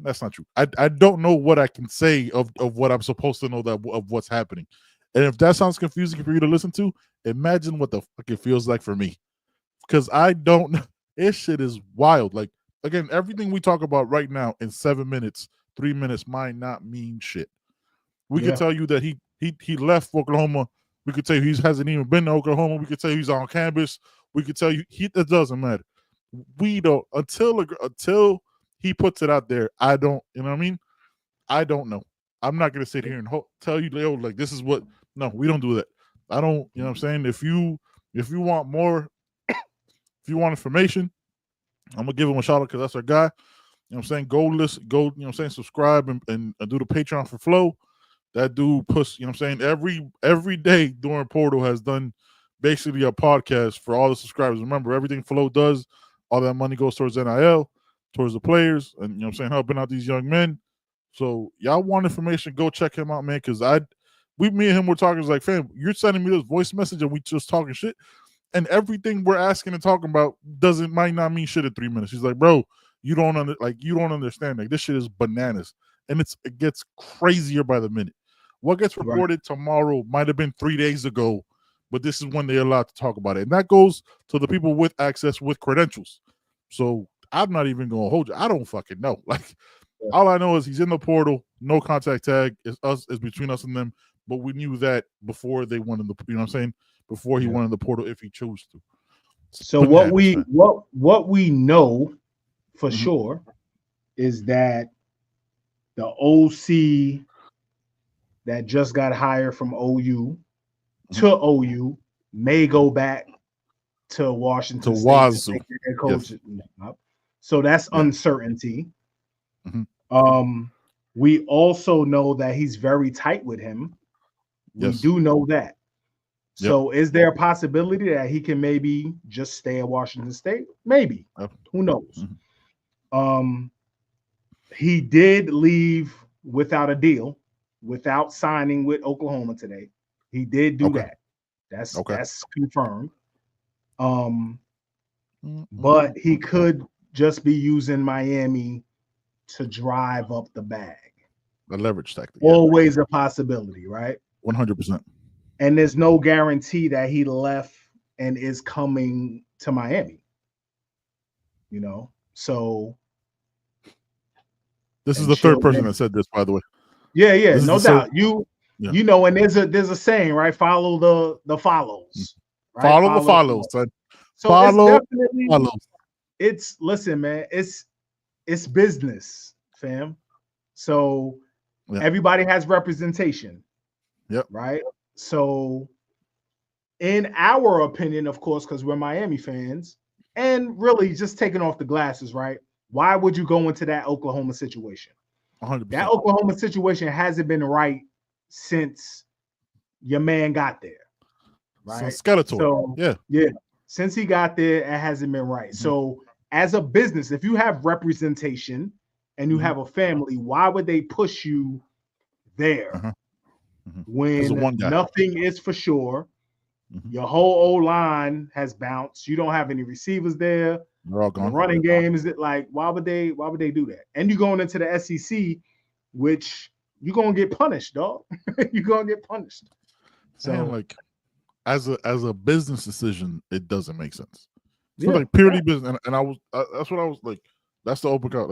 That's not true. I don't know what I can say of what I'm supposed to know of what's happening. And if that sounds confusing for you to listen to, imagine what the fuck it feels like for me. because I don't. This shit is wild. Like again, everything we talk about right now in 7 minutes, 3 minutes might not mean shit. We could tell you that he left Oklahoma. We could tell you he hasn't even been to Oklahoma. We could tell you he's on campus. We could tell you it doesn't matter. We don't until he puts it out there. I don't. You know what I mean? I don't know. I'm not gonna sit here and tell you, Leo, like this is what. No, we don't do that. I don't. You know what I'm saying? If you want more, if you want information, I'm gonna give him a shout out because that's our guy. You know what I'm saying? Go listen, go, you know what I'm saying, subscribe and do the Patreon for Flow. That dude puts, you know what I'm saying, every day during Portal has done basically a podcast for all the subscribers. Remember, everything Flow does, all that money goes towards NIL, towards the players, and you know what I'm saying, helping out these young men. So y'all want information, go check him out, man, because me and him were talking, it's like, fam, you're sending me this voice message and we just talking shit. And everything we're asking and talking about might not mean shit in 3 minutes. He's like, bro, you don't understand. Like this shit is bananas, and it gets crazier by the minute. What gets reported tomorrow might have been 3 days ago, but this is when they're allowed to talk about it, and that goes to the people with access with credentials. So I'm not even gonna hold you. I don't fucking know. Like all I know is he's in the portal. No contact tag. It's between us and them. But we knew that before they went in the. You know what I'm saying? Before he went in the portal, if he chose to. So what we know for sure is that the OC that just got hired from OU to OU may go back to Washington to State Wazoo. to take their coach. Yes. So that's uncertainty. We also know that he's very tight with him. We do know that. So is there a possibility that he can maybe just stay at Washington State? Maybe. Who knows? He did leave without a deal, without signing with Oklahoma today. He did do that. That's confirmed. But he could just be using Miami to drive up the bag. The leverage tactic. Always a possibility, right? 100%. And there's no guarantee that he left and is coming to Miami. You know, so this is the third person that said this, by the way. Yeah, no doubt. You know, and there's a saying, right? Follow the follows. Right? Follow the follows, son. So follow. Listen, man, it's business, fam. So everybody has representation. Yep. Right. So, in our opinion, of course, because we're Miami fans, and really just taking off the glasses, right? Why would you go into that Oklahoma situation? 100%. That Oklahoma situation hasn't been right since your man got there, right? Skeletor. So, yeah. Since he got there, it hasn't been right. So, as a business, if you have representation and you have a family, why would they push you there? When nothing is for sure, your whole O-line has bounced. You don't have any receivers there. They're all gone. The running game is it like why would they do that? And you're going into the SEC, which you're gonna get punished, dog. You're gonna get punished. So like as a business decision, it doesn't make sense. So like purely business, and I was that's what I was like. That's the open cut.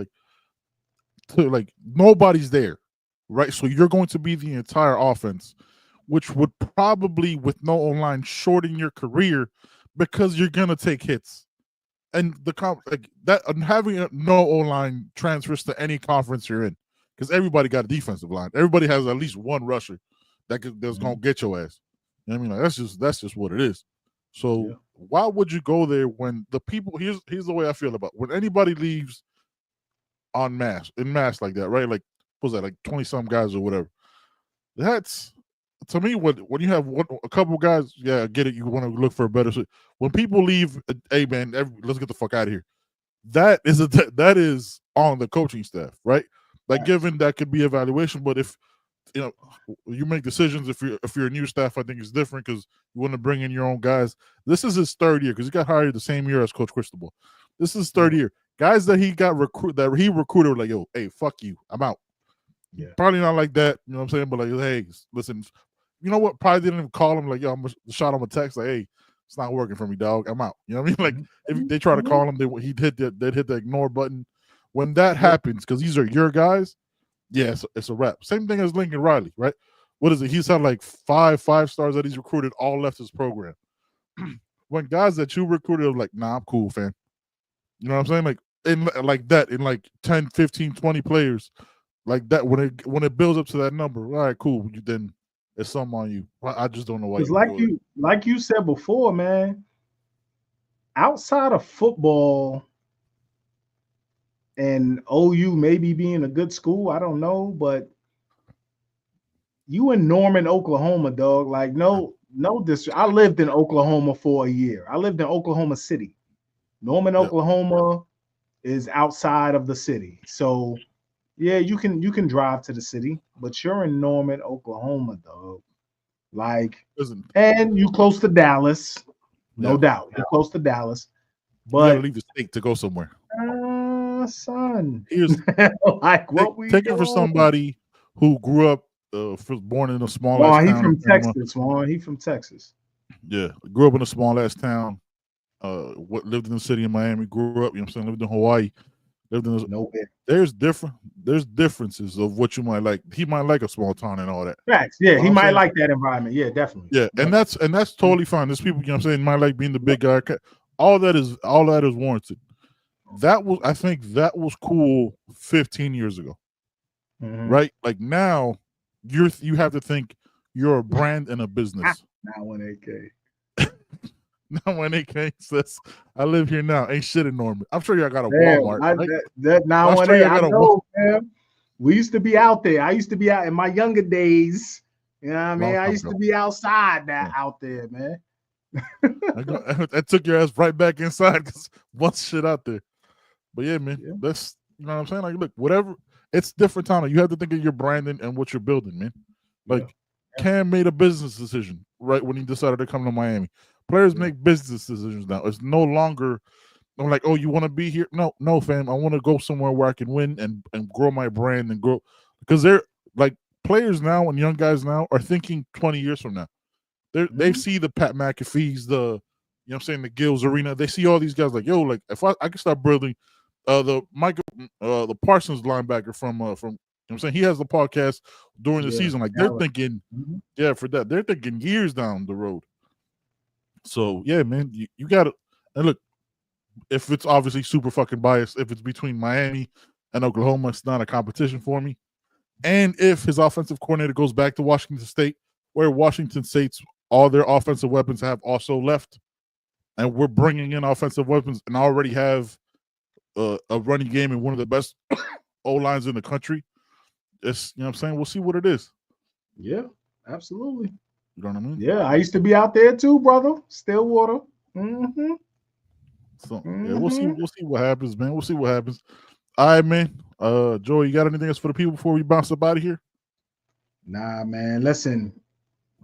Like nobody's there. Right, so you're going to be the entire offense, which would probably, with no O-line, shorten your career because you're gonna take hits, and and having no O-line transfers to any conference you're in, because everybody got a defensive line. Everybody has at least one rusher that's gonna get your ass. You know what I mean, like that's just what it is. So why would you go there when the people? Here's the way I feel about when anybody leaves en masse like that, right? Like. Was that like 20-some guys or whatever? That's to me when you have a couple guys, I get it. You want to look for a better. When people leave, hey man, let's get the fuck out of here. That is on the coaching staff, right? Like given that could be evaluation, but if you make decisions, if you're a new staff, I think it's different because you want to bring in your own guys. This is his third year because he got hired the same year as Coach Cristobal. This is his third year. Guys that he recruited were like, yo, hey, fuck you, I'm out. Yeah. Probably not like that, you know what I'm saying? But like, hey, listen, you know what? Probably didn't even call him like, yo, I'm gonna shot him a text like, hey, it's not working for me, dog. I'm out. You know what I mean? Like if they try to call him, they'd hit the ignore button. When that happens, because these are your guys, yeah, it's a wrap. Same thing as Lincoln Riley, right? What is it? He's had like five stars that he's recruited, all left his program. When guys that you recruited are like, nah, I'm cool, fam. You know what I'm saying? Like in like 10, 15, 20 players, like that, when it builds up to that number, all right, cool. Then it's something on you. I just don't know why. Because like you said before, man, outside of football and OU maybe being a good school, I don't know, but you in Norman, Oklahoma, dog. Like, no district. I lived in Oklahoma for a year. I lived in Oklahoma City. Norman, Oklahoma is outside of the city. So yeah, you can drive to the city, but you're in Norman, Oklahoma, dog. Like, and you close to Dallas, no doubt. You're close to Dallas, but you gotta leave the state to go somewhere. Son, here's like what we take it for somebody who grew up, born in a small ass town. He from Texas. He from Texas. Yeah, grew up in a small ass town. Lived in the city of Miami. Grew up, you know what I'm saying. Lived in Hawaii. Lived in There's differences of what you might like. He might like a small town and all that. Facts. Yeah, he might like that environment. Yeah, definitely. Yeah, and that's totally fine. There's people, you know what I'm saying, might like being the big guy. All that is warranted. I think that was cool 15 years ago. Right? Like now, you have to think you're a brand and a business. Now when AK. Now when AK says, I live here now, ain't shit in Norman. I'm sure y'all got a Walmart. Man. We used to be out there. I used to be out in my younger days. You know what I mean? I used to be outside out there, man. I took your ass right back inside because once shit out there. But yeah, man, that's, you know what I'm saying? Like, look, whatever, it's different time. You have to think of your branding and what you're building, man. Like, Cam made a business decision right when he decided to come to Miami. Players make business decisions now. It's no longer, I'm like, oh, you want to be here? No, fam. I want to go somewhere where I can win and grow my brand and grow. Because they're like, players now and young guys now are thinking 20 years from now. They see the Pat McAfee's, the, you know what I'm saying, the Gills Arena. They see all these guys like, yo, like if I can start building the Parsons linebacker from you know what I'm saying, he has the podcast during the season. Like they're thinking, for that. They're thinking years down the road. So yeah, man, you gotta, and look, if it's obviously super fucking biased, if it's between Miami and Oklahoma, it's not a competition for me. And if his offensive coordinator goes back to Washington State, where Washington State's all their offensive weapons have also left, and we're bringing in offensive weapons and already have a running game and one of the best O-lines in the country, it's, you know what I'm saying, we'll see what it is. Yeah, absolutely. You know what I mean? Yeah, I used to be out there too, brother. Stillwater. So yeah, we'll see what happens, man. We'll see what happens. All right, man. Joey, you got anything else for the people before we bounce up out of here? Nah, man. Listen,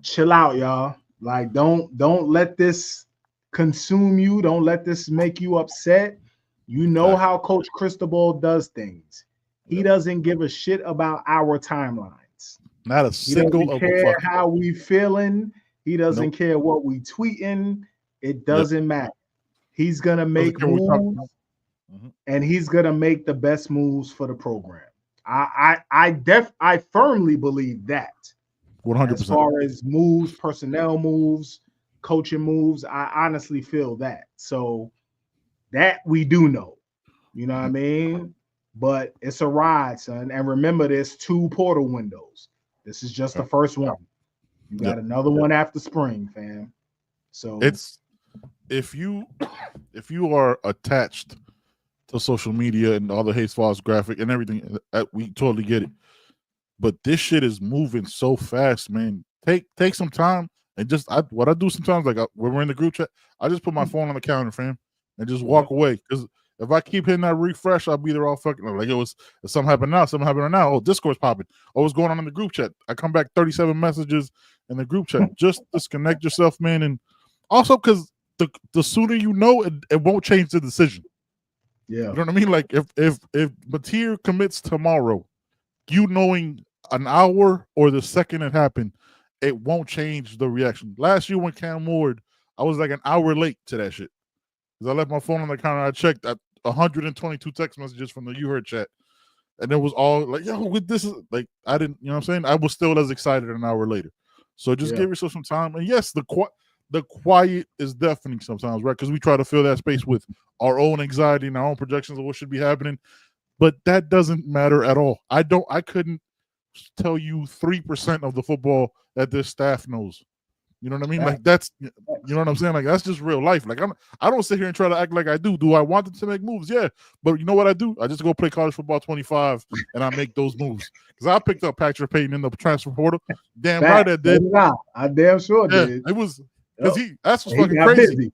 chill out, y'all. Like, don't let this consume you. Don't let this make you upset. You know how Coach Cristobal does things. He doesn't give a shit about our timelines. Not a single. He doesn't care how we feeling. He doesn't care what we tweeting. It doesn't matter. He's gonna make moves, and he's gonna make the best moves for the program. I firmly believe that. 100%. As far as moves, personnel moves, coaching moves, I honestly feel that. So that we do know. You know what I mean? But it's a ride, son. And remember, there's 2 portal windows. This is just the first one. You got another one after spring, fam. So it's if you are attached to social media and all the hate false graphic and everything, we totally get it. But this shit is moving so fast, man. Take some time and just what I do sometimes, like when we're in the group chat, I just put my phone on the counter, fam, and just walk away. Because if I keep hitting that refresh, I'll be there all fucking like it was. If something happened now, something happened now. Oh, Discord's popping. Oh, what's going on in the group chat? I come back 37 messages in the group chat. Just disconnect yourself, man, and also because the sooner you know, it won't change the decision. Yeah, you know what I mean. Like if Mateer commits tomorrow, you knowing an hour or the second it happened, it won't change the reaction. Last year when Cam Ward, I was like an hour late to that shit because I left my phone on the counter. I checked at 122 text messages from the You Heard chat, and it was all like, "Yo, with this is like I didn't, you know what I'm saying? I was still as excited an hour later." So just give yourself some time. And yes, the quiet is deafening sometimes, right? Because we try to fill that space with our own anxiety and our own projections of what should be happening, but that doesn't matter at all. I couldn't tell you 3% of the football that this staff knows. You know what I mean? Like that's, you know what I'm saying? Like that's just real life. Like I don't sit here and try to act like I do. Do I want them to make moves? Yeah. But you know what I do? I just go play college football 25 and I make those moves. Because I picked up Patrick Payton in the transfer portal. Damn right I did. I damn sure did. It was because that's what's fucking crazy.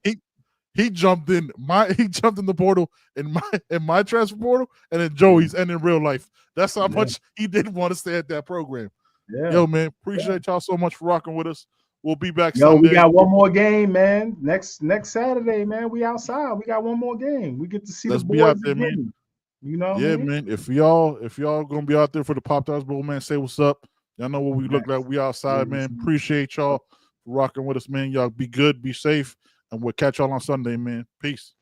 He jumped in the portal in my transfer portal, and then Joey's and in real life. That's how much he didn't want to stay at that program. Yeah. Yo, man, appreciate y'all so much for rocking with us. We'll be back Sunday. We got one more game, man. Next Saturday, man. We outside. We got one more game. We get to see the boys out there, again. man. You know, man. If y'all gonna be out there for the Poptart Bowl, man, say what's up. Y'all know what we look like. We outside, man. Appreciate y'all for rocking with us, man. Y'all be good, be safe, and we'll catch y'all on Sunday, man. Peace.